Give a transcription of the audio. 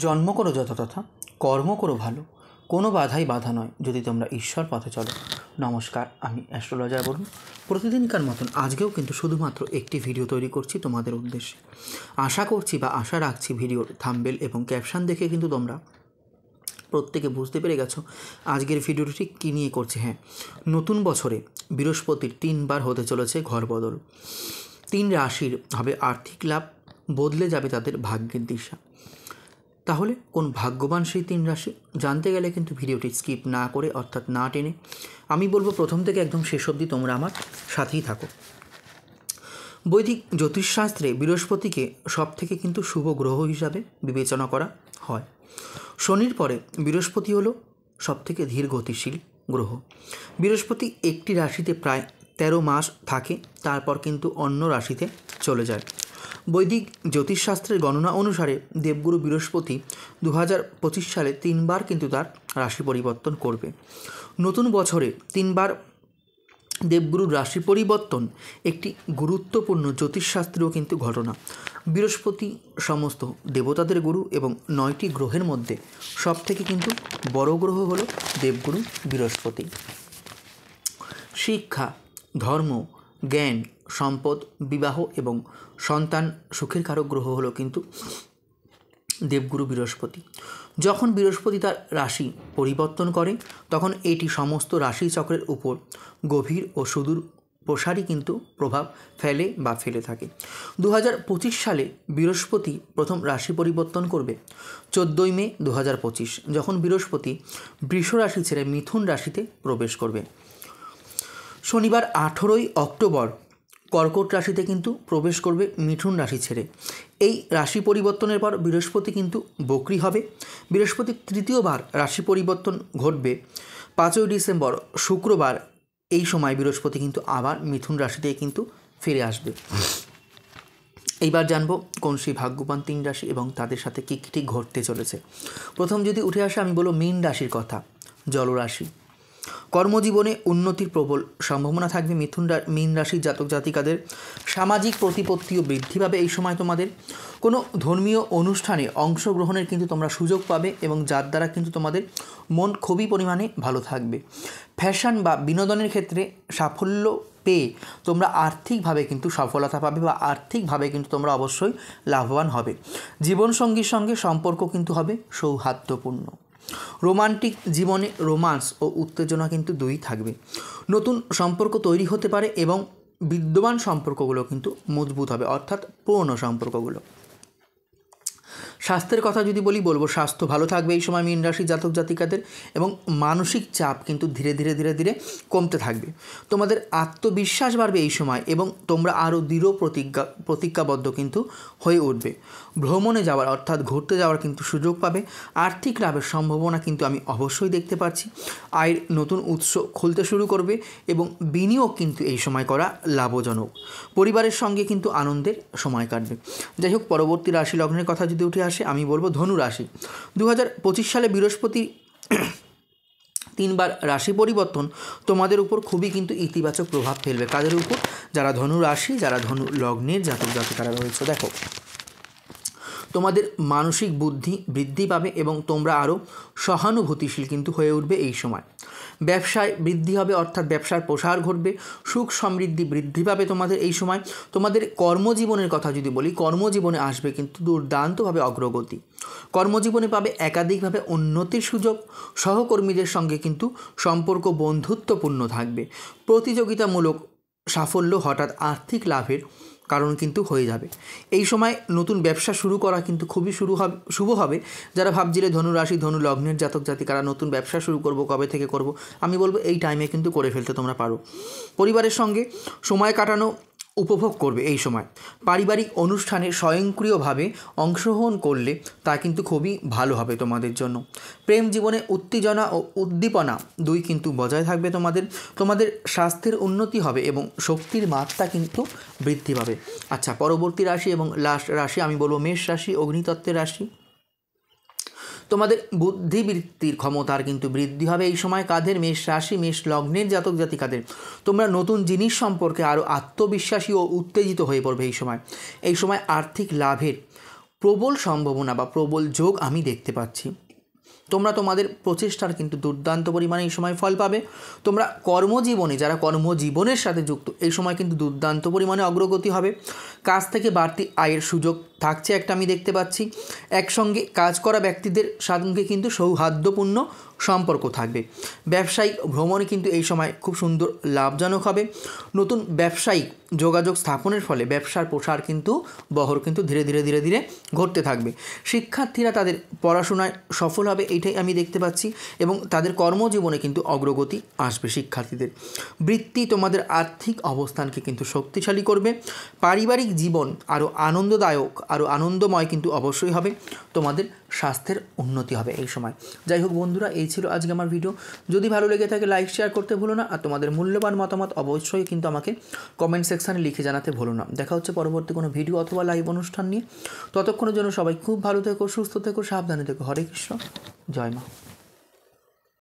জন্ম করো যথাতথা, কর্ম করো ভালো, কোনো বাধাই বাধা নয় যদি তোমরা ঈশ্বর পথে চলো। নমস্কার, আমি অ্যাস্ট্রোলজার বরুণ। প্রতিদিনকার মতন আজকেও কিন্তু শুধুমাত্র একটি ভিডিও তৈরি করছি তোমাদের উদ্দেশ্যে। আশা করছি বা আশা রাখছি ভিডিওর থাম্বনেল এবং ক্যাপশন দেখে কিন্তু তোমরা প্রত্যেকে বুঝতে পেরে গেছো আজকের ভিডিওটি ঠিক কী নিয়ে করছে। হ্যাঁ, নতুন বছরে বৃহস্পতির 3বার হতে চলেছে ঘর বদল। 3 রাশির হবে আর্থিক লাভ, বদলে যাবে তাদের ভাগ্যের দিশা। তাহলে কোন ভাগ্যবান সেই 3 রাশি জানতে গেলে কিন্তু ভিডিওটি স্কিপ না করে, অর্থাৎ না টেনে, আমি বলবো প্রথম থেকে একদম শেষ অবধি তোমরা আমার সাথেই থাকো। বৈদিক জ্যোতিষশাস্ত্রে বৃহস্পতিকে সব থেকে কিন্তু শুভ গ্রহ হিসাবে বিবেচনা করা হয়। শনির পরে বৃহস্পতি হলো সব থেকে ধীর গতিশীল গ্রহ। বৃহস্পতি একটি রাশিতে প্রায় 13 মাস থাকে, তারপর কিন্তু অন্য রাশিতে চলে যায়। বৈদিক জ্যোতিষশাস্ত্রের গণনা অনুসারে দেবগুরু বৃহস্পতি 2025 সালে 3বার কিন্তু তার রাশি পরিবর্তন করবে। নতুন বছরে 3বার দেবগুরুর রাশি পরিবর্তন একটি গুরুত্বপূর্ণ জ্যোতিষশাস্ত্রীয় কিন্তু ঘটনা। বৃহস্পতি সমস্ত দেবতাদের গুরু এবং 9টি গ্রহের মধ্যে সব থেকে কিন্তু বড় গ্রহ হলো দেবগুরু বৃহস্পতি। শিক্ষা, ধর্ম, জ্ঞান, সম্পদ, বিবাহ এবং সন্তান সুখের কারক গ্রহ হলো কিন্তু দেবগুরু বৃহস্পতি। যখন বৃহস্পতি তার রাশি পরিবর্তন করে তখন এটি সমস্ত রাশিচক্রের উপর গভীর ও সুদূর প্রসারী কিন্তু প্রভাব ফেলে থাকে। 2025 সালে বৃহস্পতি প্রথম রাশি পরিবর্তন করবে 14ই মে 2025, যখন বৃহস্পতি বৃষ রাশি ছেড়ে মিথুন রাশিতে প্রবেশ করবে। শনিবার 18ই অক্টোবর কর্কট রাশিতে কিন্তু প্রবেশ করবে মিথুন রাশি ছেড়ে। এই রাশি পরিবর্তনের পর বৃহস্পতি কিন্তু বক্রী হবে। বৃহস্পতির তৃতীয়বার রাশি পরিবর্তন ঘটবে 5ই ডিসেম্বর শুক্রবার। এই সময় বৃহস্পতি কিন্তু আবার মিথুন রাশিতে কিন্তু ফিরে আসবে। এইবার জানবো কোন সেই ভাগ্যবান 3 রাশি এবং তাদের সাথে কী কী ঠিক ঘটতে চলেছে। প্রথম যদি উঠে আসে, আমি বলবো মীন রাশির কথা। জলরাশি, কর্মজীবনে উন্নতির প্রবল সম্ভাবনা থাকবে। মীন রাশির জাতক জাতিকাদের সামাজিক প্রতিপত্তিও বৃদ্ধি পাবে। এই সময় তোমাদের কোনো ধর্মীয় অনুষ্ঠানে অংশগ্রহণের কিন্তু তোমরা সুযোগ পাবে এবং যার দ্বারা কিন্তু তোমাদের মন খুবই পরিমাণে ভালো থাকবে। ফ্যাশন বা বিনোদনের ক্ষেত্রে সাফল্য পেয়ে তোমরা আর্থিকভাবে কিন্তু সফলতা পাবে বা আর্থিকভাবে কিন্তু তোমরা অবশ্যই লাভবান হবে। জীবনসঙ্গীর সঙ্গে সম্পর্ক কিন্তু হবে সৌহার্দ্যপূর্ণ। রোমান্টিক জীবনে রোমান্স ও উত্তেজনা কিন্তু দুই থাকবে। নতুন সম্পর্ক তৈরি হতে পারে এবং বিদ্যমান সম্পর্কগুলো কিন্তু মজবুত হবে, অর্থাৎ পুরনো সম্পর্কগুলো। স্বাস্থ্যের কথা যদি বলবো স্বাস্থ্য ভালো থাকবে এই সময় মীন রাশির জাতক জাতিকাদের এবং মানসিক চাপ কিন্তু ধীরে ধীরে কমতে থাকবে। তোমাদের আত্মবিশ্বাস বাড়বে এই সময় এবং তোমরা আরও দৃঢ় প্রতিজ্ঞাবদ্ধ কিন্তু হয়ে উঠবে। ভ্রমণে যাওয়ার, অর্থাৎ ঘুরতে যাওয়ার কিন্তু সুযোগ পাবে। আর্থিক লাভের সম্ভাবনা কিন্তু আমি অবশ্যই দেখতে পাচ্ছি। আয়ের নতুন উৎস খুলতে শুরু করবে এবং বিনিয়োগ কিন্তু এই সময় করা লাভজনক। পরিবারের সঙ্গে কিন্তু আনন্দের সময় কাটবে। যাই হোক, পরবর্তী রাশি লগ্নের কথা যদি উঠে আসে, আমি বলবো ধনু রাশি। 2025 সালে বৃহস্পতি 3বার রাশি পরিবর্তন তোমাদের উপর খুবই কিন্তু ইতিবাচক প্রভাব ফেলবে। কাদের উপর? যারা ধনু রাশি, যারা ধনু লগ্নের জাতক জাতিকারা রয়েছে। দেখো, তোমাদের মানসিক বুদ্ধি বৃদ্ধি পাবে এবং তোমরা আরও সহানুভূতিশীল কিন্তু হয়ে উঠবে এই সময়। ব্যবসায় বৃদ্ধি হবে, অর্থাৎ ব্যবসার প্রসার ঘটবে। সুখ সমৃদ্ধি বৃদ্ধি পাবে তোমাদের এই সময়। তোমাদের কর্মজীবনের কথা যদি বলি, কর্মজীবনে আসবে কিন্তু দুর্দান্তভাবে অগ্রগতি। কর্মজীবনে পাবে একাধিকভাবে উন্নতির সুযোগ। সহকর্মীদের সঙ্গে কিন্তু সম্পর্ক বন্ধুত্বপূর্ণ থাকবে। প্রতিযোগিতামূলক সাফল্য হঠাৎ আর্থিক লাভের কারণ কিন্তু হয়ে যাবে। এই সময় নতুন ব্যবসা শুরু করা কিন্তু খুবই শুভ হবে। যারা ভাবছিলে ধনু রাশি ধনু লগ্নের জাতক জাতিকারা নতুন ব্যবসা শুরু করব, কবে থেকে করব, আমি বলবো এই টাইমে কিন্তু করে ফেলতে তোমরা পারো। পরিবারের সঙ্গে সময় কাটানো উপভোগ করবে এই সময়। পারিবারিক অনুষ্ঠানে স্বয়ংক্রিয়ভাবে অংশগ্রহণ করলে তা কিন্তু খুবই ভালো হবে তোমাদের জন্য। প্রেম জীবনে উত্তেজনা ও উদ্দীপনা দুই কিন্তু বজায় থাকবে তোমাদের স্বাস্থ্যের উন্নতি হবে এবং শক্তির মাত্রা কিন্তু বৃদ্ধি পাবে। আচ্ছা, পরবর্তী রাশি এবং লাস্ট রাশি আমি বলবো মেষ রাশি, অগ্নিতত্ত্বের রাশি। তোমাদের বুদ্ধিবৃত্তির ক্ষমতার কিন্তু বৃদ্ধি হবে এই সময়। কাদের? মেষ রাশি মেষ লগ্নের জাতক জাতিকাদের। তোমরা নতুন জিনিস সম্পর্কে আরও আত্মবিশ্বাসী ও উত্তেজিত হয়ে পড়বে এই সময়। এই সময় আর্থিক লাভের প্রবল সম্ভাবনা বা প্রবল যোগ আমি দেখতে পাচ্ছি। তোমরা তোমাদের প্রচেষ্টার কিন্তু দুর্দান্ত পরিমাণে এই সময় ফল পাবে। তোমরা কর্মজীবনে, যারা কর্মজীবনের সাথে যুক্ত, এই সময় কিন্তু দুর্দান্ত পরিমাণে অগ্রগতি হবে। কাজ থেকে বাড়তি আয়ের সুযোগ থাকছে একটা আমি দেখতে পাচ্ছি। একসঙ্গে কাজ করা ব্যক্তিদের সঙ্গে কিন্তু সৌহার্দ্যপূর্ণ সম্পর্ক থাকবে। ব্যবসায়িক ভ্রমণে কিন্তু এই সময় খুব সুন্দর লাভজনক হবে। নতুন ব্যবসায়িক যোগাযোগ স্থাপনের ফলে ব্যবসার প্রসার কিন্তু বহর কিন্তু ধীরে ধীরে ঘটতে থাকবে। শিক্ষার্থীরা তাদের পড়াশোনায় সফল হবে, এইটাই আমি দেখতে পাচ্ছি, এবং তাদের কর্মজীবনে কিন্তু অগ্রগতি আসবে শিক্ষার্থীদের। বৃত্তি তোমাদের আর্থিক অবস্থানকে কিন্তু শক্তিশালী করবে। পারিবারিক জীবন আরও আনন্দদায়ক, আরও আনন্দময় কিন্তু অবশ্যই হবে। তোমাদের স্বাস্থ্যের উন্নতি হবে এই সময়। যাই হোক বন্ধুরা, এই ছিল আজকে আমার ভিডিও। যদি ভালো লেগে থাকে লাইক শেয়ার করতে ভুলো না, আর তোমাদের মূল্যবান মতামত অবশ্যই কিন্তু আমাকে কমেন্ট সেকশানে লিখে জানাতে ভুলো না। দেখা হচ্ছে পরবর্তী কোনো ভিডিও অথবা লাইভ অনুষ্ঠান নিয়ে। ততক্ষণের জন্য সবাই খুব ভালো থেকো, সুস্থ থেকো, সাবধানে থেকো। হরে কৃষ্ণ, জয় মা।